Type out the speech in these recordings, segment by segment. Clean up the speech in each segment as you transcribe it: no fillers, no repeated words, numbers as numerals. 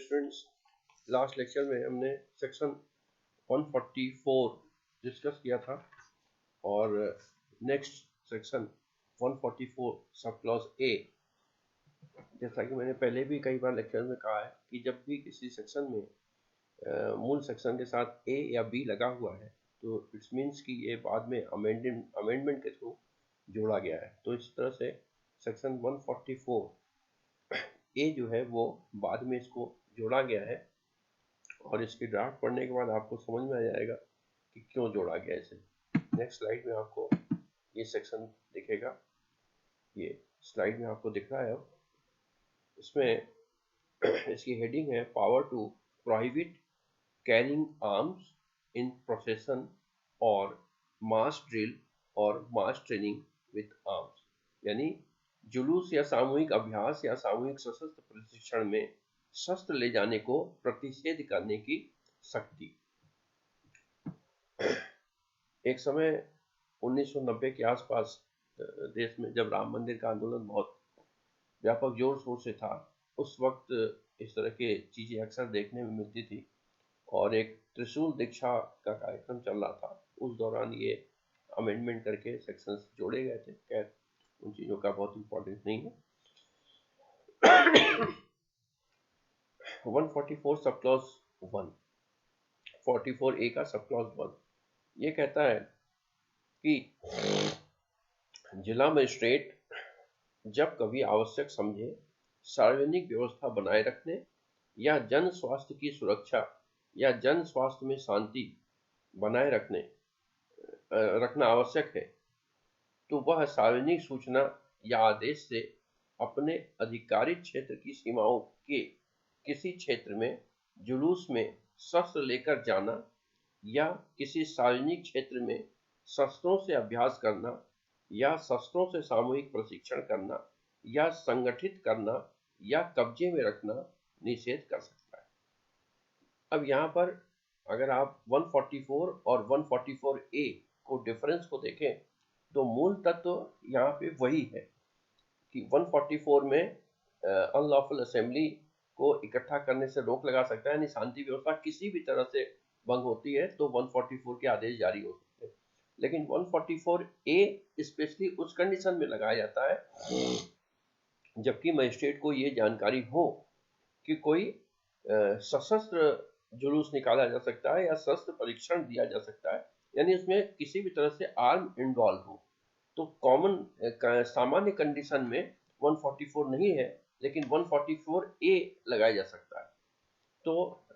Students, last lecture में हमने section 144 discuss किया था और next section 144 sub clause A. जैसा कि मैंने पहले भी कई बार लेक्चर में कहा है कि जब भी किसी सेक्शन में मूल सेक्शन के साथ ए या बी लगा हुआ है तो इट्स मीन्स कि ये बाद में अमेंडमेंट के थ्रू जोड़ा गया है। तो इस तरह से सेक्शन 144 ए जो है वो बाद में इसको जोड़ा गया है और इसकी ड्राफ्ट पढ़ने के बाद आपको समझ में आ जाएगा कि क्यों जोड़ा गया इसे। नेक्स्ट स्लाइड में आपको ये सेक्शन दिखेगा, ये स्लाइड में आपको दिख रहा है। इसमें इसकी हेडिंग है power to prohibit carrying arms in procession और मास ड्रिल और मास ट्रेनिंग विथ आर्म्स, यानी जुलूस या सामूहिक अभ्यास या सामूहिक सशस्त्र प्रशिक्षण में शस्त्र ले जाने को प्रतिषेध करने की शक्ति। एक समय 1990 के आसपास देश में जब राम मंदिर का आंदोलन बहुत व्यापक जोर शोर से था, उस वक्त इस तरह के चीजें अक्सर देखने में मिलती थी और एक त्रिशूल दीक्षा का कार्यक्रम चल रहा था। उस दौरान ये अमेंडमेंट करके सेक्शंस जोड़े गए थे। खैर उन चीजों का बहुत इंपॉर्टेंस नहीं है। 144 सब क्लॉज 1, 44 ए का सब क्लॉज 1 ये कहता है कि जिला मजिस्ट्रेट जब कभी आवश्यक समझे सार्वजनिक व्यवस्था बनाए रखने या जन स्वास्थ्य की सुरक्षा या जन स्वास्थ्य में शांति बनाए रखना आवश्यक है तो वह सार्वजनिक सूचना या आदेश से अपने अधिकारित क्षेत्र की सीमाओं के किसी क्षेत्र में जुलूस में शस्त्र लेकर जाना या किसी सार्वजनिक क्षेत्र में शस्त्रों से अभ्यास करना या शस्त्रों से सामूहिक प्रशिक्षण करना या संगठित करना या कब्जे में रखना निषेध कर सकता है। अब यहाँ पर अगर आप 144 और 144 ए को डिफरेंस को देखें तो मूल तत्व यहाँ पे वही है कि 144 में अनलॉफुल असेंबली को इकट्ठा करने से रोक लगा सकता है, यानी शांति व्यवस्था किसी भी तरह से भंग होती है तो 144 के आदेश जारी हो सकते हैं। लेकिन 144 ए स्पेशली उस कंडीशन में लगाया जाता है जबकि मजिस्ट्रेट को ये जानकारी हो कि कोई सशस्त्र जुलूस निकाला जा सकता है या शस्त्र परीक्षण दिया जा सकता है, यानी उसमें किसी भी तरह से आर्म इन्वॉल्व हो। तो कॉमन सामान्य कंडीशन में 144 नहीं है लेकिन 144 ए लगाया जा सकता है। तो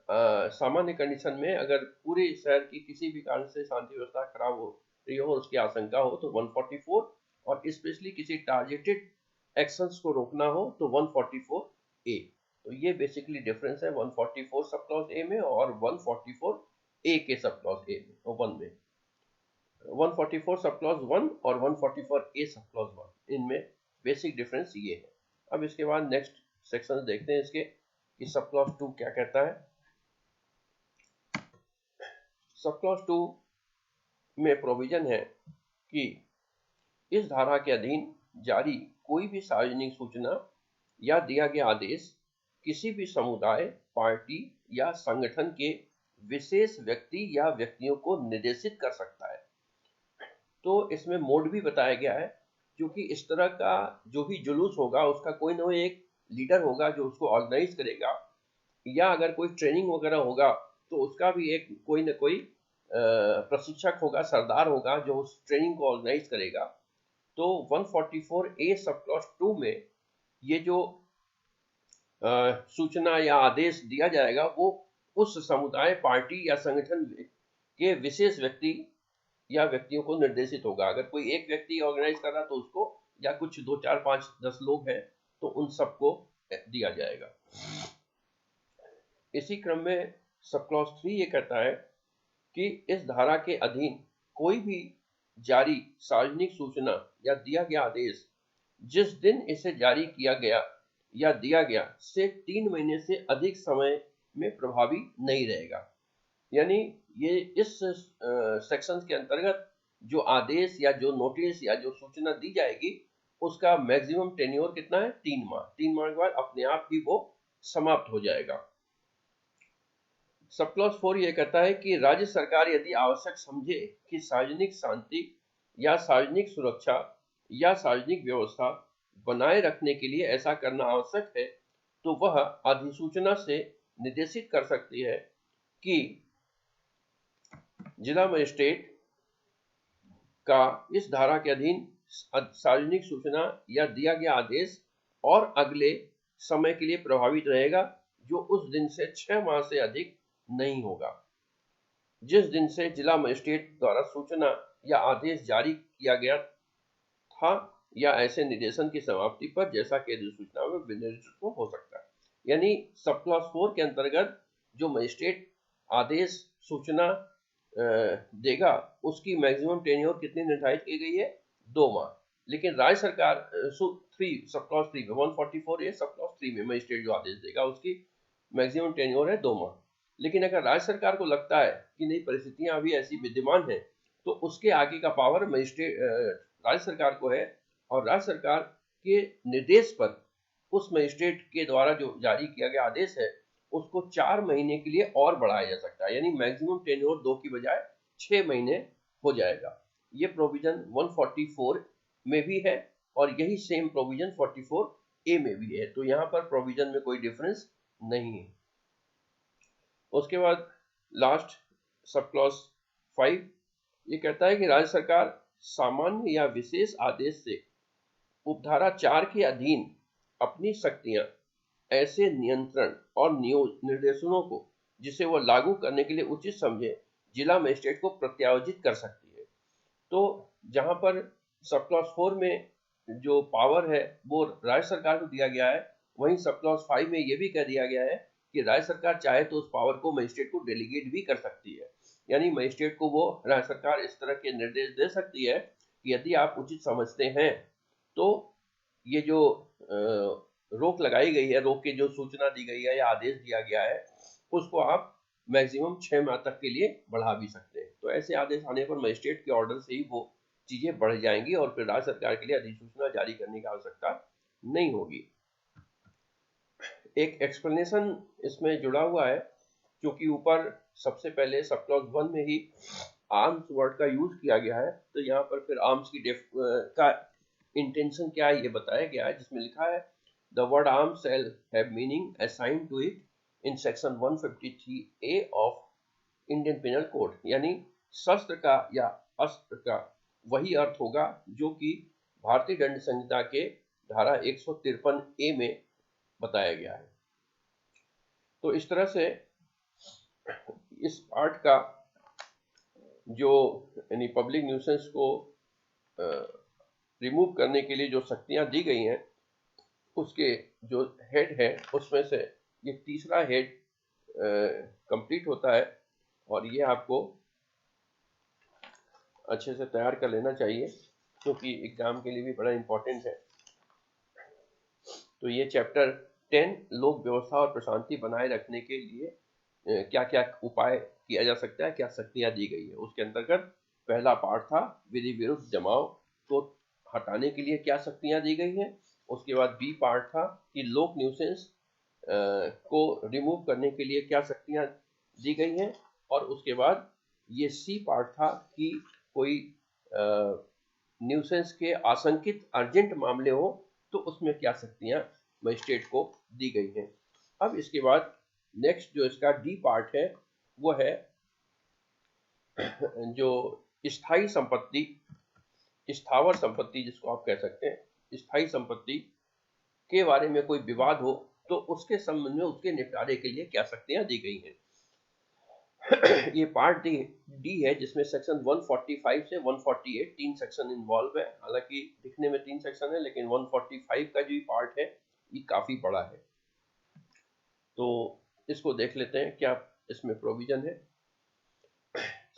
सामान्य कंडीशन में अगर पूरे शहर की किसी भी कारण से शांति व्यवस्था खराब हो रही हो और उसकी आशंका हो तो 144, और स्पेशली किसी टारगेटेड एक्शंस को रोकना हो तो 144 ए। तो ये बेसिकली डिफरेंस है 144 सब क्लॉज ए में और 144 ए के सब क्लॉज ए में, 1 में 144 सब क्लॉज 1 और 144 ए सब क्लॉज 1, इनमें बेसिक डिफरेंस ये है। अब इसके बाद नेक्स्ट सेक्शन देखते हैं इसके कि सब क्लॉज 2 क्या कहता है। सब क्लॉज 2 में प्रोविजन है कि इस धारा के अधीन जारी कोई भी सार्वजनिक सूचना या दिया गया आदेश किसी भी समुदाय, पार्टी या संगठन के विशेष व्यक्ति या व्यक्तियों को निर्देशित कर सकता है। तो इसमें मोड भी बताया गया है, क्योंकि इस तरह का जो भी जुलूस होगा उसका कोई ना कोई एक लीडर होगा जो उसको ऑर्गेनाइज करेगा, या अगर कोई ट्रेनिंग वगैरह होगा तो उसका भी एक कोई ना कोई प्रशिक्षक होगा, सरदार होगा जो उस ट्रेनिंग को ऑर्गेनाइज करेगा। तो 144 ए सब क्लॉज 2 में ये जो सूचना या आदेश दिया जाएगा वो उस समुदाय, पार्टी या संगठन के विशेष व्यक्ति या व्यक्तियों को निर्देशित होगा। अगर कोई एक व्यक्ति ऑर्गेनाइज कर रहा तो उसको, या कुछ 2, 4, 5, 10 लोग हैं तो उन सबको दिया जाएगा। इसी क्रम में सब क्लॉज 3 ये कहता है कि इस धारा के अधीन कोई भी जारी सार्वजनिक सूचना या दिया गया आदेश जिस दिन इसे जारी किया गया या दिया गया से 3 महीने से अधिक समय में प्रभावी नहीं रहेगा। यानी ये इस सेक्शन के अंतर्गत जो आदेश या जो नोटिस या जो सूचना दी जाएगी उसका मैक्सिमम टेन्योर कितना है, 3 माह। 3 माह के बाद अपने आप ही वो समाप्त हो जाएगा। सब क्लॉज 4 ये कहता है कि राज्य सरकार यदि आवश्यक समझे कि सार्वजनिक शांति या सार्वजनिक सुरक्षा या सार्वजनिक व्यवस्था बनाए रखने के लिए ऐसा करना आवश्यक है तो वह अधिसूचना से निर्देशित कर सकती है कि जिला मजिस्ट्रेट का इस धारा के अधीन सार्वजनिक सूचना या दिया गया आदेश और अगले समय के लिए प्रभावित रहेगा जो उस दिन से 6 माह से अधिक नहीं होगा। जिस दिन से जिला मजिस्ट्रेट द्वारा सूचना या आदेश जारी किया गया था या ऐसे निर्देशन की समाप्ति पर जैसा कि अधिसूचना में विनिर्दिष्ट हो सकता है। यानी सब क्लॉज 4 के अंतर्गत जो मजिस्ट्रेट आदेश सूचना देगा उसकी मैक्सिमम टेन्योर कितनी निर्धारित की गई है, 2 माह। लेकिन राज्य सरकार 3 सब क्लॉज 3 में 144 ये सब क्लॉज 3 में मजिस्ट्रेट जो आदेश देगा उसकी मैक्सिमम टेन्योर है 2 माह। लेकिन अगर राज्य सरकार को लगता है कि नहीं परिस्थितियां अभी ऐसी विद्यमान है तो उसके आगे का पावर मजिस्ट्रेट राज्य सरकार को है और राज्य सरकार के निर्देश पर उस मजिस्ट्रेट के द्वारा जो जारी किया गया आदेश है उसको 4 महीने के लिए और बढ़ाया जा सकता है। यानी मैक्सिमम टेन्योर 2 की बजाय 6 महीने हो जाएगा। ये प्रोविजन 144 में भी है और यही सेम प्रोविजन 44A में भी है। तो यहाँ पर प्रोविजन में कोई डिफरेंस नहीं है। उसके बाद लास्ट सब क्लॉज 5 ये कहता है कि राज्य सरकार सामान्य या विशेष आदेश से उपधारा 4 के अधीन अपनी शक्तियां ऐसे नियंत्रण और निर्देशनों को जिसे वह लागू करने के लिए उचित समझे जिला मजिस्ट्रेट को प्रत्यायोजित कर सकती है। तो जहां पर सब क्लॉज 4 में जो पावर है वो राज्य सरकार को दिया गया है, वहीं सब क्लॉज 5 में ये भी कह दिया गया है कि राज्य सरकार चाहे तो उस पावर को मजिस्ट्रेट को डेलीगेट भी कर सकती है। यानी मजिस्ट्रेट को वो राज्य सरकार इस तरह के निर्देश दे सकती है कि यदि आप उचित समझते हैं तो ये जो रोक लगाई गई है, रोक की जो सूचना दी गई है या आदेश दिया गया है उसको आप मैक्सिमम 6 माह तक के लिए बढ़ा भी सकते हैं। तो ऐसे आदेश आने पर मजिस्ट्रेट के ऑर्डर से ही वो चीजें बढ़ जाएंगी और फिर राज्य सरकार के लिए अधिसूचना जारी करने की आवश्यकता नहीं होगी। एक एक्सप्लेनेशन इसमें जुड़ा हुआ है क्योंकि ऊपर सबसे पहले सब क्लॉज 1 में ही आर्म्स वर्ड का यूज किया गया है तो यहाँ पर फिर आर्म्स की का इंटेंशन क्या है ये बताया गया है, जिसमें लिखा है the word arm shall have meaning assigned to it in section 153A of Indian penal code. यानी शस्त्र का या अस्त्र का वही अर्थ होगा जो कि भारतीय दंड संहिता के धारा 153A में बताया गया है। तो इस तरह से इस पार्ट का जो यानी पब्लिक न्यूसेंस को रिमूव करने के लिए जो शक्तियां दी गई हैं उसके जो हेड है उसमें से ये तीसरा हेड कंप्लीट होता है और ये आपको अच्छे से तैयार कर लेना चाहिए क्योंकि एग्जाम के लिए भी बड़ा इंपॉर्टेंट है। तो ये चैप्टर 10 लोक व्यवस्था और प्रशांति बनाए रखने के लिए क्या क्या उपाय किया जा सकता है, क्या शक्तियां दी गई है, उसके अंतर्गत पहला पार्ट था विधि विरुद्ध जमाव को हटाने के लिए क्या शक्तियां दी गई हैं। उसके बाद बी पार्ट था कि लोक न्यूसेंस को रिमूव करने के लिए क्या शक्तियां दी गई हैं और उसके बाद ये सी पार्ट था कि कोई न्यूसेंस के आशंकित अर्जेंट मामले हो तो उसमें क्या शक्तियां मजिस्ट्रेट को दी गई हैं। अब इसके बाद नेक्स्ट जो इसका डी पार्ट है वो है जो स्थायी संपत्ति, स्थावर संपत्ति जिसको आप कह सकते हैं, स्थायी संपत्ति के बारे में कोई विवाद हो तो उसके संबंध में उसके निपटारे के लिए क्या शक्तियां दी गई हैं। ये पार्ट डी है जिसमें सेक्शन 145 से 148 तीन सेक्शन इन्वॉल्व है। हालांकि दिखने में 3 सेक्शन है लेकिन 145 का जो पार्ट है ये काफी बड़ा है। तो इसको देख लेते हैं क्या इसमें प्रोविजन है।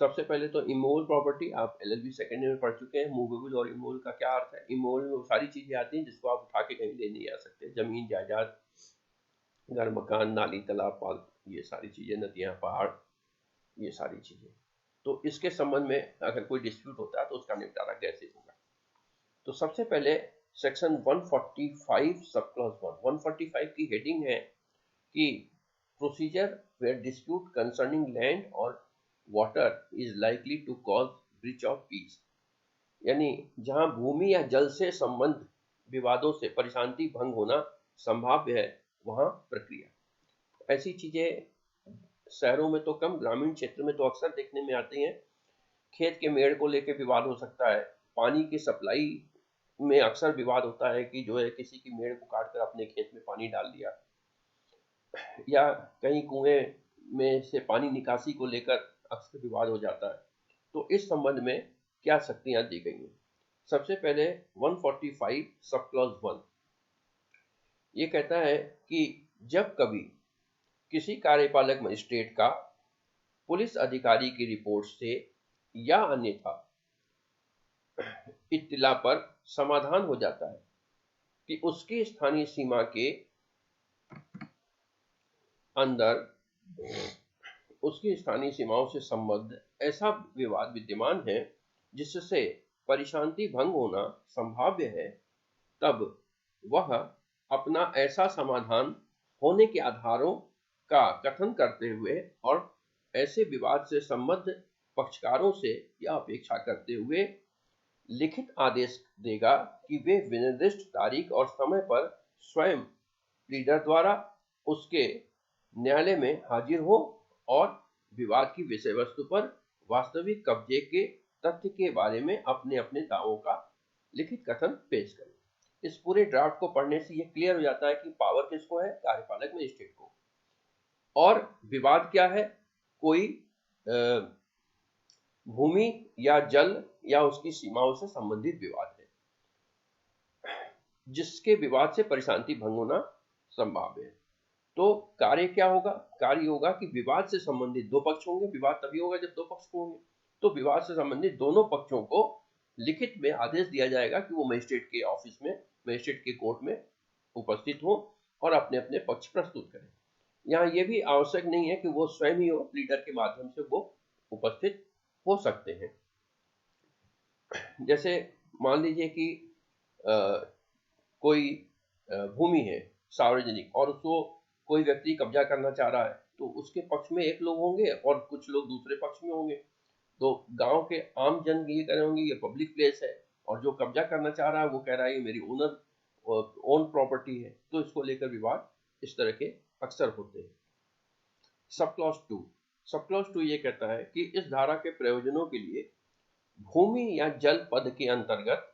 सबसे पहले तो इमूवेबल प्रॉपर्टी, आप LLB सेकेंड ईयर में पढ़ चुके हैं। मूवेबल और इमूवेबल का क्या अर्थ है। इमूवेबल में वो सारी चीजें आती हैं जिसको आप उठा के कहीं ले नहीं आ सकते, जमीन जायदाद, घर मकान, नाली तालाब, पाल, ये सारी चीजें, नदियां, पहाड़, ये सारी चीजें। तो इसके संबंध में अगर कोई डिस्प्यूट होता है तो उसका निपटारा कैसे होगा। तो सबसे पहले सेक्शन 145 सब क्लॉज 1 145 की हेडिंग है कि procedure where dispute concerning land or water is likely to cause breach of peace, यानी जहां भूमि या जल से संबंध विवादों से परिशांति भंग होना संभाव्य है वहां प्रक्रिया। ऐसी चीजें शहरों में तो कम, ग्रामीण क्षेत्र में तो अक्सर देखने में आती हैं। खेत के मेड़ को लेकर विवाद हो सकता है, पानी की सप्लाई में अक्सर विवाद होता है कि जो है किसी की मेड़ को काटकर अपने खेत में पानी डाल दिया, या कहीं कुएं में से पानी निकासी को लेकर अक्सर विवाद हो जाता है। तो इस संबंध में क्या शक्तियां दी गई हैं? सबसे पहले 145 सब क्लॉज 1 ये कहता है कि जब कभी किसी कार्यपालक मजिस्ट्रेट का पुलिस अधिकारी की रिपोर्ट से या अन्यथा इत्तिला पर समाधान हो जाता है कि उसकी स्थानीय सीमा के अंदर उसकी स्थानीय सीमाओं से संबद्ध ऐसा विवाद विद्यमान है जिससे परिशांति भंग होना संभाव्य है, तब वह अपना ऐसा समाधान होने के आधारों का कथन करते हुए और ऐसे विवाद से संबद्ध पक्षकारों से यह अपेक्षा करते हुए लिखित आदेश देगा कि वे विनिर्दिष्ट तारीख और समय पर स्वयं लीडर द्वारा उसके न्यायालय में हाजिर हो और विवाद की विषय वस्तु पर वास्तविक कब्जे के तथ्य के बारे में अपने अपने दावों का लिखित कथन पेश करें। इस पूरे ड्राफ्ट को पढ़ने से यह क्लियर हो जाता है कि पावर किसको है, कार्यपालक मजिस्ट्रेट को। और विवाद क्या है? कोई भूमि या जल या उसकी सीमाओं से संबंधित विवाद है जिसके विवाद से परिशांति भंग होना संभाव्य है। तो कार्य क्या होगा? कार्य होगा कि विवाद से संबंधित दो पक्ष होंगे, विवाद तभी होगा जब दो पक्ष होंगे, तो विवाद से संबंधित दोनों पक्षों को लिखित में आदेश दिया जाएगा कि वो मजिस्ट्रेट के ऑफिस में, मजिस्ट्रेट के कोर्ट में उपस्थित हो और अपने अपने पक्ष प्रस्तुत करें। यहाँ ये भी आवश्यक नहीं है कि वो स्वयं ही हो, लीडर के माध्यम से वो उपस्थित हो सकते हैं। जैसे मान लीजिए कि कोई भूमि है सार्वजनिक और उसको कोई व्यक्ति कब्जा करना चाह रहा है, तो उसके पक्ष में एक लोग होंगे और कुछ लोग दूसरे पक्ष में होंगे। तो गांव के आम जन ये कह रहे होंगे ये पब्लिक प्लेस है, और जो कब्जा करना चाह रहा है वो कह रहा है ये मेरी ओन प्रॉपर्टी है। तो इसको लेकर विवाद इस तरह के अक्सर होते हैं। सब क्लॉज 2 ये कहता है कि इस धारा के प्रयोजनों के लिए भूमि या जल पद के अंतर्गत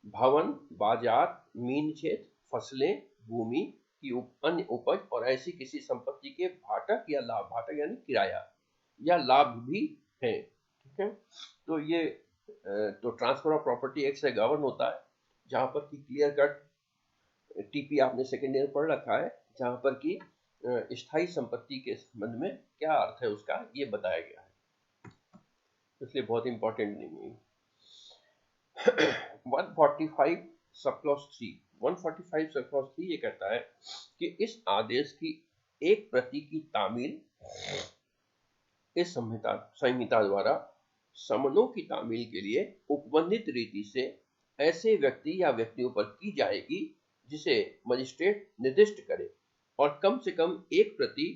भवन, बाजार, मीन क्षेत्र, फसलें, भूमि की अन्य उपज और ऐसी किसी संपत्ति के भाटक या लाभ, भाटक यानी किराया या लाभ भी है। ठीक है, तो ये तो ट्रांसफर ऑफ प्रॉपर्टी एक्ट से गवर्न होता है, जहां पर कि क्लियर कट टीपी आपने सेकेंड ईयर पढ़ रखा है, जहां पर कि स्थायी संपत्ति के संबंध में क्या अर्थ है उसका ये बताया गया है, इसलिए बहुत इंपॉर्टेंट नहीं है। 145 सब क्लॉज 3 145 सब क्लॉज 3 ये कहता है कि इस आदेश की एक प्रति की तामील इस संहिता द्वारा समनों की तामील के लिए उपबंधित रीति से ऐसे व्यक्ति या व्यक्तियों पर की जाएगी जिसे मजिस्ट्रेट निर्दिष्ट करे, और कम से कम एक प्रति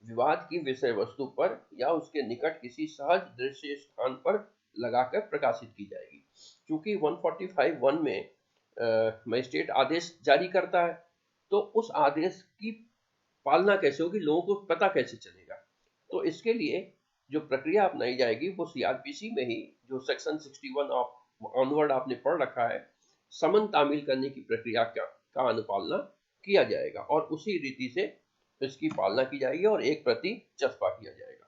विवाद की विषय वस्तु पर या उसके निकट किसी सहज दृश्य स्थान पर लगाकर प्रकाशित की जाएगी। क्योंकि 145(1) में मजिस्ट्रेट आदेश जारी करता है, तो उस आदेश की पालना कैसे होगी, लोगों को पता कैसे चलेगा? तो इसके लिए जो प्रक्रिया अपनाई जाएगी वो सीआरपीसी में ही, जो सेक्शन 61 ऑनवर्ड आपने पढ़ रखा है, समन तामील करने की प्रक्रिया का अनुपालना किया जाएगा और उसी रीति से इसकी पालना की जाएगी और एक प्रति चस्पा किया जाएगा।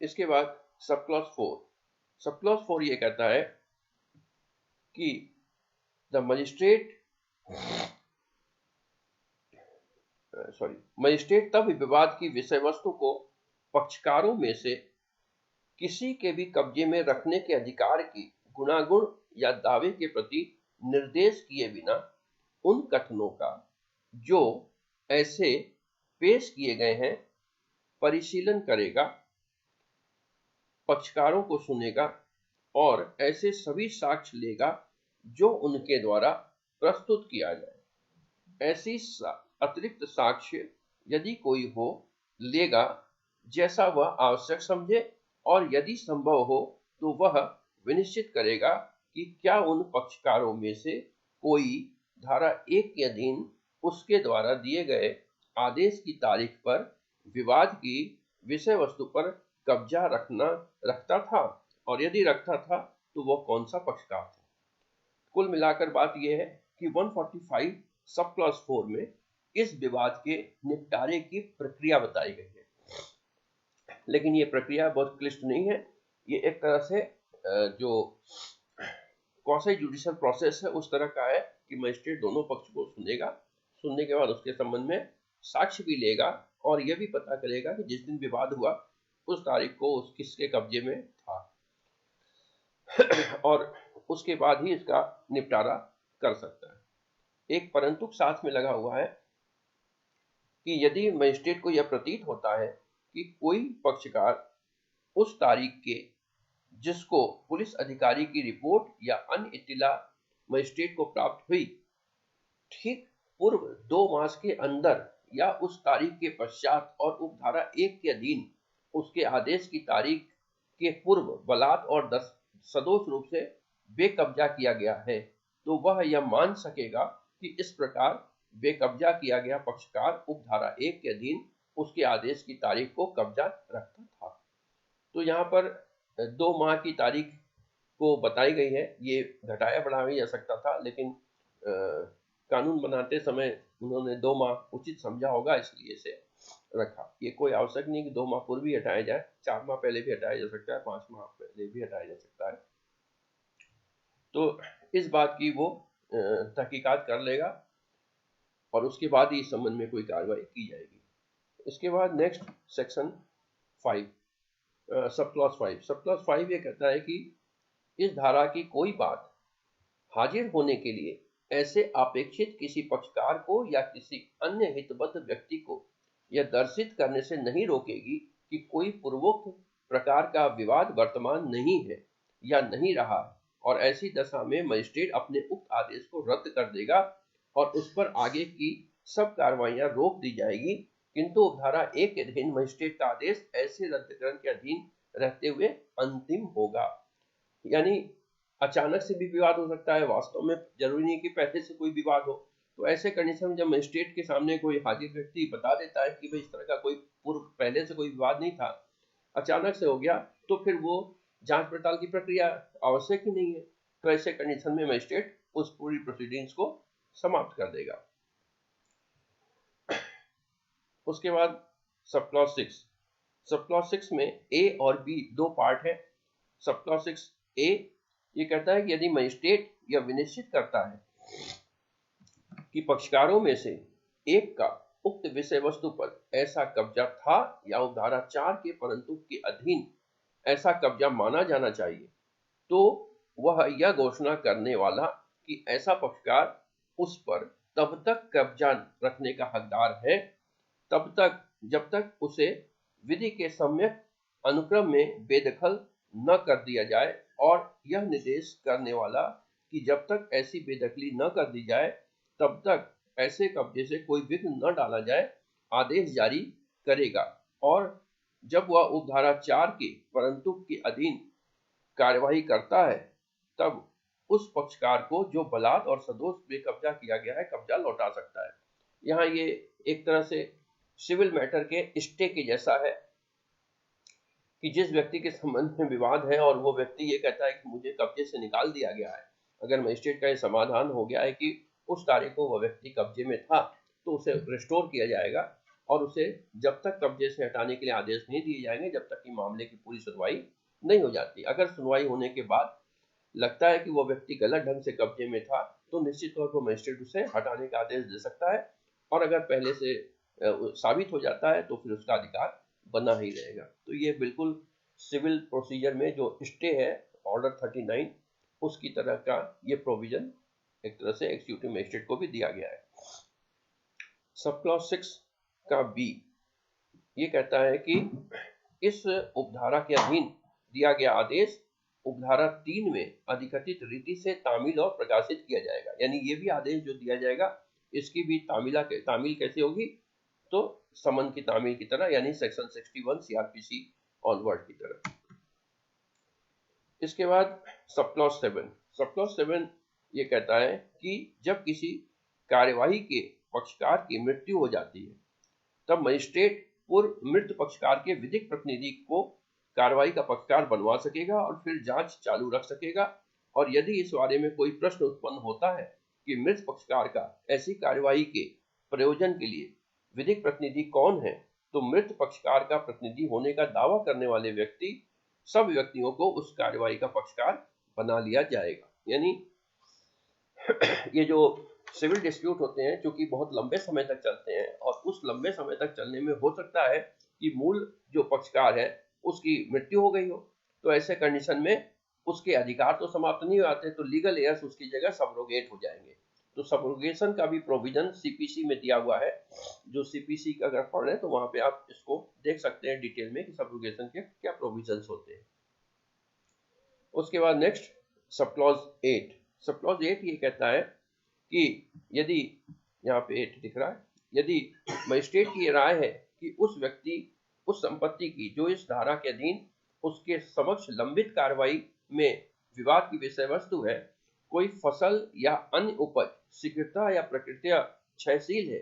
इसके बाद सब क्लॉज 4 ये कहता है कि द मजिस्ट्रेट तब विवाद की विषय वस्तु को पक्षकारों में से किसी के भी कब्जे में रखने के अधिकार की गुणागुण या दावे के प्रति निर्देश किए बिना उन कथनों का जो ऐसे पेश किए गए हैं परिशीलन करेगा, पक्षकारों को सुनेगा और ऐसे सभी साक्ष्य लेगा जो उनके द्वारा प्रस्तुत किया जाए। ऐसी अतिरिक्त साक्ष्य यदि कोई हो लेगा जैसा वह आवश्यक समझे, और यदि संभव हो तो वह विनिश्चित करेगा कि क्या उन पक्षकारों में से कोई धारा 1 के अधीन उसके द्वारा दिए गए आदेश की तारीख पर विवाद की विषय वस्तु पर कब्जा रखता था, और यदि रखता था तो वह कौन सा पक्षकार था। कुल मिलाकर बात यह है कि 145 सब क्लॉज 4 में इस विवाद के निपटारे की प्रक्रिया बताई गई है। लेकिन ये प्रक्रिया बहुत क्लिष्ट नहीं है, ये एक तरह से जो क्वासी जुडिशियल प्रोसेस है उस तरह का है कि मजिस्ट्रेट दोनों पक्ष को सुनेगा, सुनने के बाद उसके संबंध में साक्ष्य भी लेगा और यह भी पता करेगा कि जिस दिन विवाद हुआ उस तारीख को उस किसके कब्जे में था और उसके बाद ही इसका निपटारा कर सकता है। एक परंतु साथ में लगा हुआ है कि यदि मजिस्ट्रेट को यह प्रतीत होता है कि कोई पक्षकार उस तारीख के जिसको पुलिस अधिकारी की रिपोर्ट या अन्य इत्तिला मजिस्ट्रेट को प्राप्त हुई ठीक पूर्व 2 मास के अंदर या उस तारीख के पश्चात और उपधारा 1 के अधीन उसके आदेश की तारीख के पूर्व बलात् और सदोष रूप से बेकब्जा किया गया है, तो वह यह मान सकेगा कि इस प्रकार बेकब्जा किया गया पक्षकार उपधारा 1 के अधीन उसके आदेश की तारीख को कब्जा रखता था। तो यहाँ पर 2 माह की तारीख को बताई गई है, ये घटाया बढ़ाया जा सकता था, लेकिन कानून बनाते समय उन्होंने 2 माह उचित समझा होगा इसलिए इसे रखा। ये कोई आवश्यक नहीं कि 2 माह पूर्व भी हटाया जाए, 4 माह पहले भी हटाया जा सकता है, 5 माह पहले भी हटाया जा सकता है। तो इस बात की वो तहकीकात कर लेगा और उसके बाद ही इस संबंध में कोई कार्रवाई की जाएगी। इसके बाद next section 5 sub clause 5। Sub clause 5 ये कहता है कि इस धारा की कोई बात हाजिर होने के लिए ऐसे अपेक्षित किसी पक्षकार को या किसी अन्य हितबद्ध व्यक्ति को यह दर्शित करने से नहीं रोकेगी कि कोई पूर्वोक्त प्रकार का विवाद वर्तमान नहीं है या नहीं रहा है, और ऐसी दशा में मजिस्ट्रेट अपने उक्त आदेश को रद्द कर देगा और उस पर आगे की सब कार्रवाइयां रोक दी जाएगी, किंतु उपधारा 1 के अधीन मजिस्ट्रेट का आदेश ऐसे रद्दीकरण के अधीन रहते हुए अंतिम होगा। यानी अचानक से भी विवाद हो सकता है, वास्तव में जरूरी नहीं कि पहले से कोई विवाद हो। तो ऐसे कंडीशन में जब मजिस्ट्रेट के सामने कोई हाजिर व्यक्ति बता देता है कि भाई इस तरह का कोई पूर्व पहले से कोई विवाद नहीं था, अचानक से हो गया, तो फिर वो जांच पड़ताल की प्रक्रिया आवश्यक ही नहीं है। तो ऐसे कंडीशन में मजिस्ट्रेट उस पूरी प्रोसीडिंग्स को समाप्त कर देगा। उसके बाद सब क्लॉज 6। सब क्लॉज 6 में ए और बी 2 पार्ट है। सब क्लॉज 6 ए ये कहता है कि यदि मजिस्ट्रेट यह विनिश्चित करता है कि पक्षकारों में से एक का उक्त विषय वस्तु पर ऐसा कब्जा था या उपधारा 4 के परंतु के अधीन ऐसा कब्जा माना जाना चाहिए, तो वह यह घोषणा करने वाला कि ऐसा पक्षकार उस पर तब तक कब्जा रखने का हकदार है तब तक जब तक उसे विधि के सम्यक अनुक्रम में बेदखल न कर दिया जाए, और यह निर्देश करने वाला कि जब तक ऐसी बेदखली न कर दी जाए तब तक ऐसे कब्जे से कोई विघ्न न डाला जाए आदेश जारी करेगा, और जब वह उपधारा 4 के परंतु के अधीन कार्यवाही करता है तब उस पक्षकार को जो बलात् और सदोष बेकब्जा किया गया है कब्जा लौटा सकता है। यहाँ ये एक तरह से सिविल मैटर के स्टे के जैसा है कि जिस व्यक्ति के संबंध में विवाद है और वो व्यक्ति ये कहता है कि मुझे कब्जे से निकाल दिया गया है, अगर मजिस्ट्रेट का ये समाधान हो गया है कि उस तारीख को वह व्यक्ति कब्जे में था, तो उसे रिस्टोर किया जाएगा और उसे जब तक कब्जे से हटाने के लिए आदेश नहीं दिए जाएंगे जब तक कि मामले की पूरी सुनवाई नहीं हो जाती। अगर सुनवाई होने के बाद लगता है कि वो व्यक्ति गलत ढंग से कब्जे में था तो निश्चित तौर पर मजिस्ट्रेट उसे हटाने का आदेश दे सकता है, और अगर पहले से साबित हो जाता है तो फिर उसका अधिकार बना ही रहेगा। तो ये बिल्कुल सिविल प्रोसीजर में जो स्टे है ऑर्डर 39 उसकी तरह का ये प्रोविजन एक तरह से एग्जीक्यूटिव मजिस्ट्रेट को भी दिया गया है। सब क्लॉज 6 का बी ये कहता है कि इस उपधारा के अधीन दिया गया आदेश उपधारा 3 में अधिकथित रीति से तामील और प्रकाशित किया जाएगा। यानी ये भी आदेश जो दिया जाएगा इसकी भी तामील कैसे होगी, तो समन की तामील की तरह, यानी सेक्शन 61 सीआरपीसी ऑनवर्ड की तरह। इसके बाद सब क्लॉज 7 ये कहता है कि जब किसी कार्यवाही के पक्षकार की मृत्यु हो जाती है तब मजिस्ट्रेट पूर्व मृत पक्षकार के विधिक प्रतिनिधि को कार्रवाई का पक्षकार बनवा सकेगा और फिर जांच चालू रख सकेगा। और यदि इस बारे में कोई प्रश्न उत्पन्न होता है कि मृत पक्षकार का ऐसी कार्यवाही के प्रयोजन के लिए विधिक प्रतिनिधि कौन है, तो मृत पक्षकार का प्रतिनिधि होने का दावा करने वाले सब व्यक्तियों को उस कार्यवाही का पक्षकार बना लिया जाएगा। यानी ये जो सिविल डिस्प्यूट होते हैं जो कि बहुत लंबे समय तक चलते हैं और उस लंबे समय तक चलने में हो सकता है कि मूल जो पक्षकार है उसकी मृत्यु हो गई हो, तो ऐसे कंडीशन में उसके अधिकार तो समाप्त नहीं होते, तो लीगल एयर्स उसकी जगह सबरोगेट हो जाएंगे। तो सबरोगेशन का भी प्रोविजन सीपीसी में दिया हुआ है। जो सीपीसी का अगर पढ़े तो वहां पे आप इसको देख सकते हैं डिटेल में कि सबरोगेशन के क्या प्रोविजंस होते हैं। उसके बाद नेक्स्ट सब क्लॉज 8 ये कहता है कि यदि, यहाँ पे 8 दिख रहा है, यदि मजिस्ट्रेट की राय है कि उस व्यक्ति उस संपत्ति की जो इस धारा के अधीन उसके समक्ष लंबित कार्रवाई में विवाद की विषय वस्तु है, कोई फसल या अन्य उपज शीघ्रता या प्रकृत्या क्षयशील है,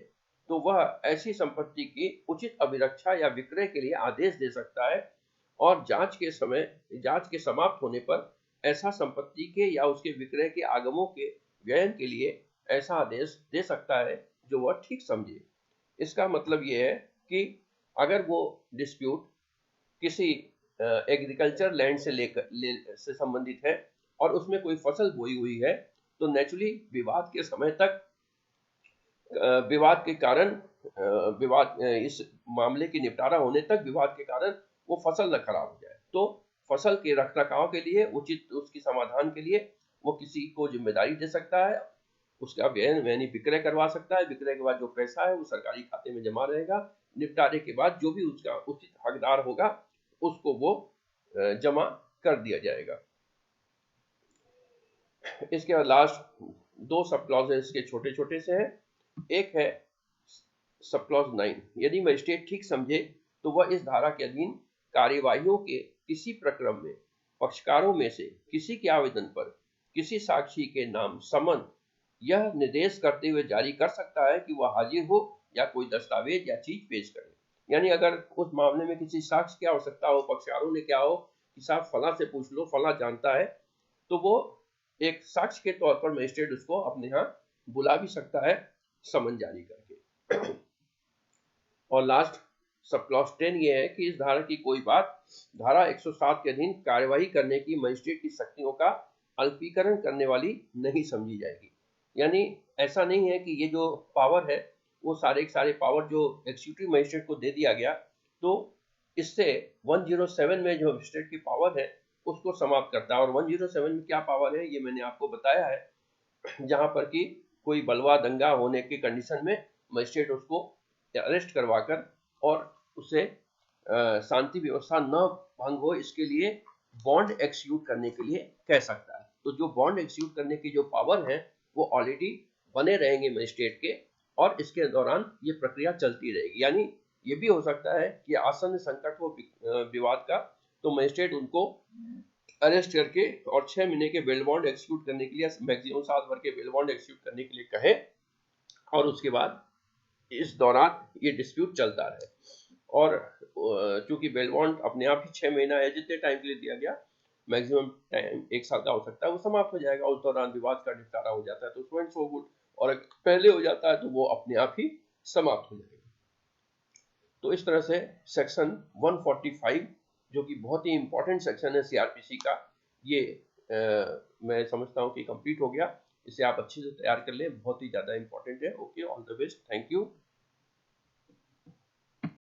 तो वह ऐसी संपत्ति की उचित अभिरक्षा या विक्रय के लिए आदेश दे सकता है और जांच के समाप्त होने पर ऐसा संपत्ति के या उसके विक्रय के आगमों के व्ययन के लिए ऐसा आदेश दे सकता है जो वह ठीक समझे। इसका मतलब यह है कि अगर वो डिस्प्यूट किसी एग्रीकल्चर लैंड से संबंधित है और उसमें कोई फसल बोई हुई है, तो नेचुरली विवाद के समय तक विवाद के कारण इस मामले के निपटारा होने तक विवाद के कारण वो फसल न खराब हो जाए, तो फसल के रखरखाव के लिए उचित उसकी समाधान के लिए वो किसी को जिम्मेदारी दे सकता है, उसका व्यय विक्रय करवा सकता है। विक्रय के बाद जो पैसा है वो सरकारी खाते में जमा रहेगा। निपटारे के बाद जो भी उसका उचित हकदार होगा उसको वो जमा कर दिया जाएगा। इसके बाद लास्ट 2 सब क्लॉजेस के छोटे छोटे से हैं। एक है सब क्लॉज 9, यदि मजिस्ट्रेट ठीक समझे तो वह इस धारा के अधीन कार्यवाहियों के किसी प्रक्रम में पक्षकारों में से किसी के आवेदन पर किसी साक्षी के नाम समन यह निर्देश करते हुए जारी कर सकता है कि वह हाजिर हो या कोई दस्तावेज या चीज पेश करे। यानी अगर उस मामले में किसी साक्ष्य की आवश्यकता हो, पक्षकारों ने क्या हो कि साहब फला से पूछ लो, फला जानता है, तो वो एक साक्ष्य के तौर पर मजिस्ट्रेट उसको अपने यहाँ बुला भी सकता है समन जारी करके। और लास्ट सब क्लॉज 10 ये है कि इस धारा की कोई बात धारा 107 के अधीन कार्यवाही करने की मजिस्ट्रेट की शक्तियों का अल्पीकरण करने वाली नहीं समझी जाएगी। यानी ऐसा नहीं है कि ये जो पावर है वो सारे के सारे पावर जो एग्जीक्यूटिव मजिस्ट्रेट को दे दिया गया, तो इससे 107 में जो मजिस्ट्रेट की पावर है उसको समाप्त करता है। और 107 में क्या पावर है ये मैंने आपको बताया है, जहां पर कि कोई बलवा दंगा होने की कंडीशन में मजिस्ट्रेट उसको अरेस्ट करवाकर और उसे शांति व्यवस्था न भंग हो इसके लिए बॉन्ड एक्सिक्यूट करने के लिए कह सकता है। तो जो बॉन्ड एक्सिक्यूट करने की जो पावर है वो ऑलरेडी बने रहेंगे मजिस्ट्रेट के, और इसके दौरान ये प्रक्रिया चलती रहेगी। यानी ये भी हो सकता है कि आसन्न संकट हो विवाद का, तो मजिस्ट्रेट उनको अरेस्ट करके और 6 महीने के बेल बॉन्ड एक्सिक्यूट करने के लिए, मैक्सिमम 7 भर के बेल बॉन्ड एक्सिक्यूट करने के लिए कहे, और उसके बाद इस दौरान ये डिस्प्यूट चलता रहे। और चूंकि बेल बॉन्ड अपने आप ही 6 महीना है जितने टाइम के लिए दिया गया, मैक्सिमम टाइम 1 साल का हो सकता है, वो समाप्त हो जाएगा। उस दौरान विवाद का निपटारा हो जाता है तो सो एंड सो गुड, और अगर पहले हो जाता है तो वो अपने आप ही समाप्त हो जाएगा। तो इस तरह से सेक्शन 145 जो कि बहुत ही इंपॉर्टेंट सेक्शन है सीआरपीसी का, ये मैं समझता हूँ कि कंप्लीट हो गया। इसे आप अच्छे से तैयार कर लें, बहुत ही ज़्यादा इंपॉर्टेंट है। Okay, all the best, thank you.